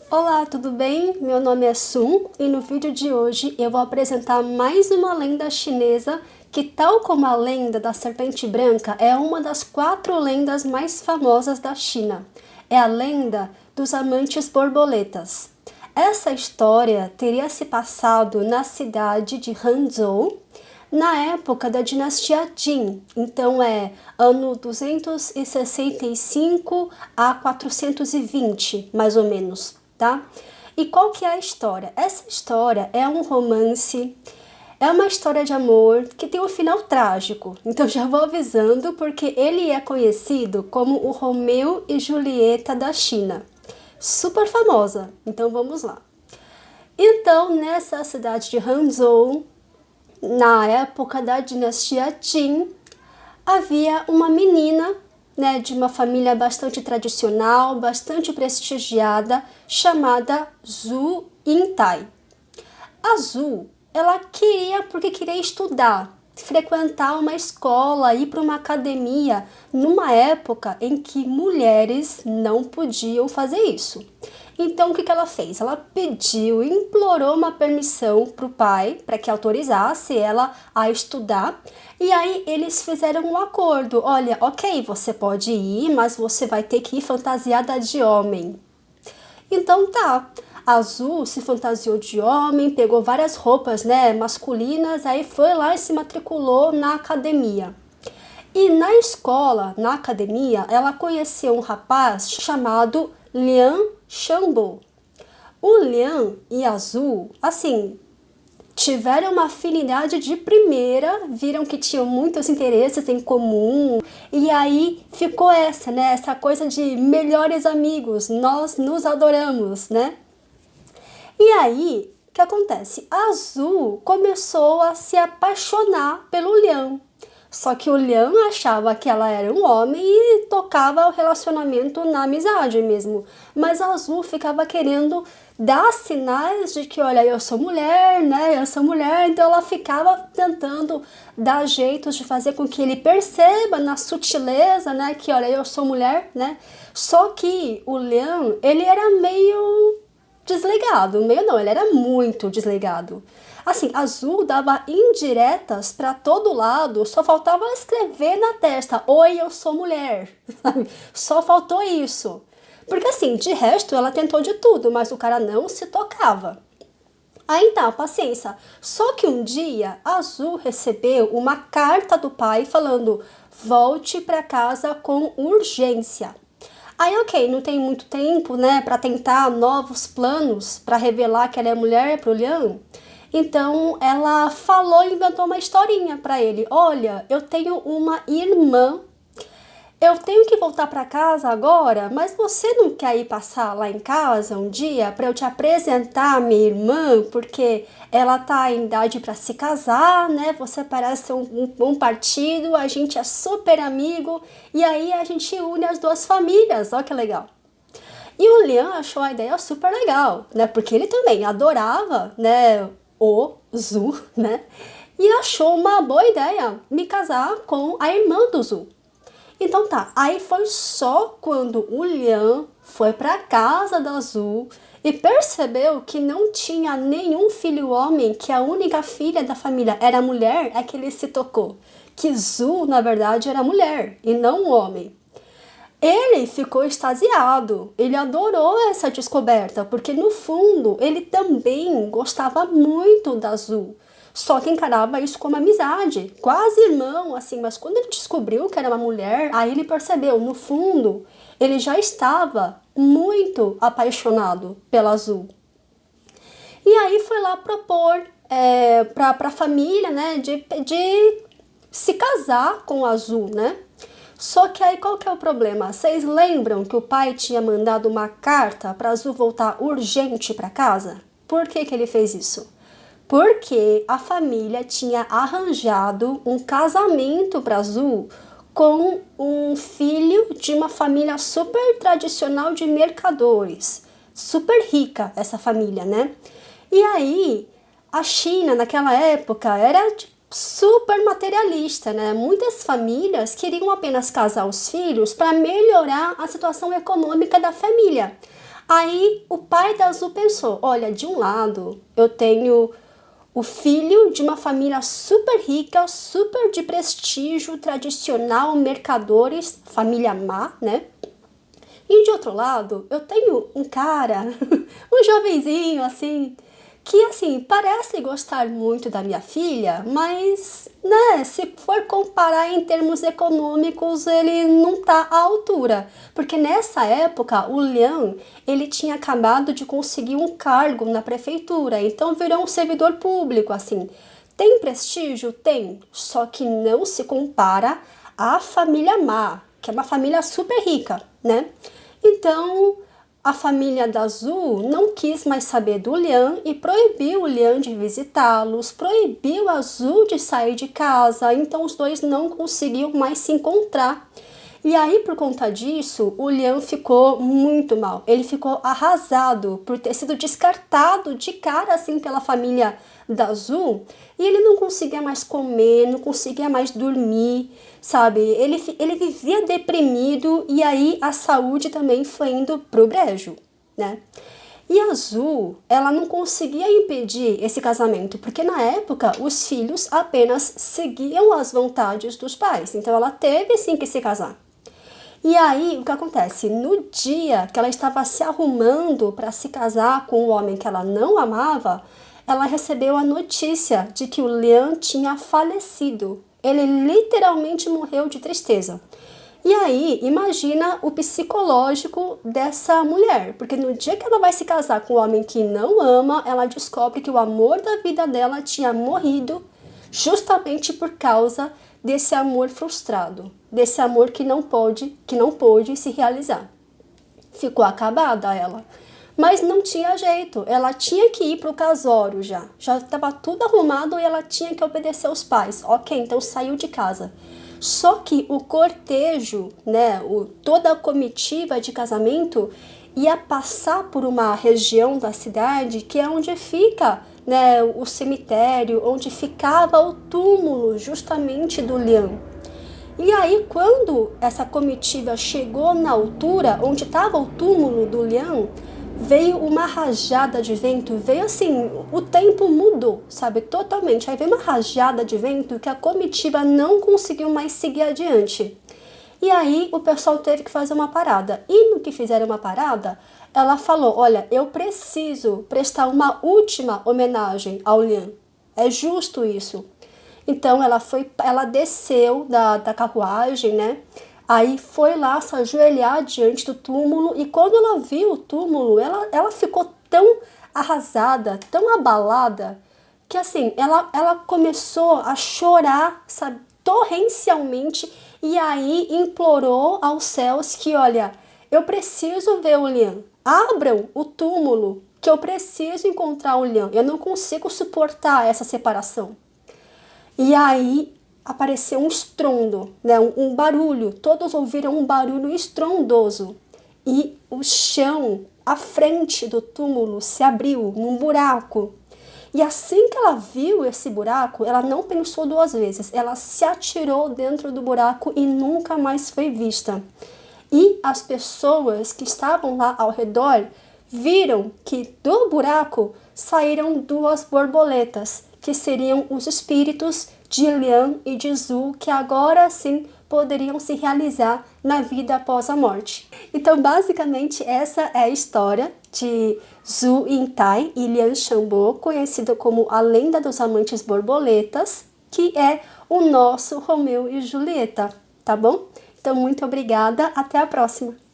Olá, tudo bem? Meu nome é Sun e no vídeo de hoje eu vou apresentar mais uma lenda chinesa que, tal como a lenda da serpente branca, é uma das 4 lendas mais famosas da China. É a lenda dos amantes borboletas. Essa história teria se passado na cidade de Hangzhou, na época da dinastia Jin, então é ano 265 a 420, mais ou menos, tá? E qual que é a história? Essa história é um romance, é uma história de amor que tem um final trágico. Então já vou avisando porque ele é conhecido como o Romeu e Julieta da China. Super famosa. Então vamos lá. Então, nessa cidade de Hangzhou, na época da dinastia Qin, havia uma menina, né, de uma família bastante tradicional, bastante prestigiada, chamada Zhu Yintai. A Zhu, ela porque queria estudar, frequentar uma escola, ir para uma academia, numa época em que mulheres não podiam fazer isso. Então, o que ela fez? Ela pediu, implorou uma permissão para o pai, para que autorizasse ela a estudar. E aí eles fizeram um acordo. Olha, ok, você pode ir, mas você vai ter que ir fantasiada de homem. Então tá, a Azul se fantasiou de homem, pegou várias roupas, né, masculinas, aí foi lá e se matriculou na academia. E na escola, na academia, ela conheceu um rapaz chamado Lian Shanbo. O Lian e a Azul, assim, tiveram uma afinidade de primeira, viram que tinham muitos interesses em comum, e aí ficou essa coisa de melhores amigos, nós nos adoramos, né? E aí, o que acontece? A Azul começou a se apaixonar pelo Lian. Só que o Lian achava que ela era um homem e tocava o relacionamento na amizade mesmo. Mas a Azul ficava querendo dar sinais de que, olha, eu sou mulher, né? Eu sou mulher. Então ela ficava tentando dar jeitos de fazer com que ele perceba na sutileza, né? Que, olha, eu sou mulher, né? Só que o Lian, ele era meio desligado, meio não, ele era muito desligado. Assim, Azul dava indiretas para todo lado, só faltava escrever na testa: oi, eu sou mulher. Só faltou isso. Porque assim, de resto ela tentou de tudo, mas o cara não se tocava. Aí tá, paciência. Só que um dia Azul recebeu uma carta do pai falando: volte para casa com urgência. Aí, ok, não tem muito tempo, né, para tentar novos planos, para revelar que ela é mulher pro Lian. Então, ela falou e inventou uma historinha para ele. Olha, eu tenho uma irmã. Eu tenho que voltar para casa agora, mas você não quer ir passar lá em casa um dia para eu te apresentar a minha irmã, porque ela tá em idade para se casar, né? Você parece ser um bom partido, a gente é super amigo e aí a gente une as duas famílias, olha que legal. E o Lian achou a ideia super legal, né? Porque ele também adorava, né, o Zhu, né? E achou uma boa ideia me casar com a irmã do Zhu. Então tá, aí foi só quando o Lian foi para casa da Azul e percebeu que não tinha nenhum filho homem, que a única filha da família era mulher, é que ele se tocou que Zhu, na verdade, era mulher e não um homem. Ele ficou extasiado, ele adorou essa descoberta, porque no fundo ele também gostava muito da Zhu. Só que encarava isso como amizade, quase irmão, assim, mas quando ele descobriu que era uma mulher, aí ele percebeu, no fundo, ele já estava muito apaixonado pela Zhu. E aí foi lá propor para a família, né, de se casar com a Zhu, né? Só que aí qual que é o problema? Vocês lembram que o pai tinha mandado uma carta para a Azul voltar urgente para casa? Por que ele fez isso? Porque a família tinha arranjado um casamento para a Azul com um filho de uma família super tradicional de mercadores. Super rica essa família, né? E aí, a China naquela época era super materialista, né? Muitas famílias queriam apenas casar os filhos para melhorar a situação econômica da família. Aí o pai da Zhu pensou, olha, de um lado eu tenho o filho de uma família super rica, super de prestígio, tradicional, mercadores, família Ma, né? E de outro lado, eu tenho um cara, um jovenzinho assim, que assim, parece gostar muito da minha filha, mas, né, se for comparar em termos econômicos, ele não tá à altura. Porque nessa época, o Liang, ele tinha acabado de conseguir um cargo na prefeitura, então virou um servidor público, assim. Tem prestígio? Tem, só que não se compara à família Ma, que é uma família super rica, né? Então, a família da Zhu não quis mais saber do Liang e proibiu o Liang de visitá-los, proibiu a Zhu de sair de casa, então os dois não conseguiam mais se encontrar. E aí, por conta disso, o Liang ficou muito mal. Ele ficou arrasado por ter sido descartado de cara assim pela família da Zhu. E ele não conseguia mais comer, não conseguia mais dormir, sabe? Ele vivia deprimido e aí a saúde também foi indo pro brejo, né? E a Zhu, ela não conseguia impedir esse casamento, porque na época os filhos apenas seguiam as vontades dos pais. Então ela teve sim que se casar. E aí, o que acontece? No dia que ela estava se arrumando para se casar com o homem que ela não amava, ela recebeu a notícia de que o Liang tinha falecido. Ele literalmente morreu de tristeza. E aí, imagina o psicológico dessa mulher, porque no dia que ela vai se casar com um homem que não ama, ela descobre que o amor da vida dela tinha morrido justamente por causa desse amor frustrado, desse amor que não pôde se realizar. Ficou acabada ela. Mas não tinha jeito, ela tinha que ir para o casório já estava tudo arrumado e ela tinha que obedecer aos pais. Ok, então saiu de casa. Só que o cortejo, né, toda a comitiva de casamento ia passar por uma região da cidade que é onde fica, né, o cemitério, onde ficava o túmulo justamente do Liang. E aí, quando essa comitiva chegou na altura onde estava o túmulo do Liang, veio uma rajada de vento, veio assim, o tempo mudou, sabe, totalmente. Aí veio uma rajada de vento que a comitiva não conseguiu mais seguir adiante. E aí o pessoal teve que fazer uma parada. E no que fizeram uma parada, ela falou, olha, eu preciso prestar uma última homenagem ao Liang. É justo isso. Então ela desceu da carruagem, né? Aí foi lá se ajoelhar diante do túmulo e quando ela viu o túmulo, ela ficou tão arrasada, tão abalada, que assim, ela começou a chorar, sabe, torrencialmente e aí implorou aos céus que, olha, eu preciso ver o Liang, abram o túmulo, que eu preciso encontrar o Liang, eu não consigo suportar essa separação. E aí apareceu um estrondo, né? Um barulho, todos ouviram um barulho estrondoso e o chão, à frente do túmulo, se abriu num buraco. E assim que ela viu esse buraco, ela não pensou duas vezes, ela se atirou dentro do buraco e nunca mais foi vista. E as pessoas que estavam lá ao redor viram que do buraco saíram duas borboletas, que seriam os espíritos de Liang e de Zhu, que agora sim poderiam se realizar na vida após a morte. Então, basicamente, essa é a história de Zhu Yintai e Liang Shanbo, conhecida como A Lenda dos Amantes Borboletas, que é o nosso Romeu e Julieta, tá bom? Então, muito obrigada, até a próxima!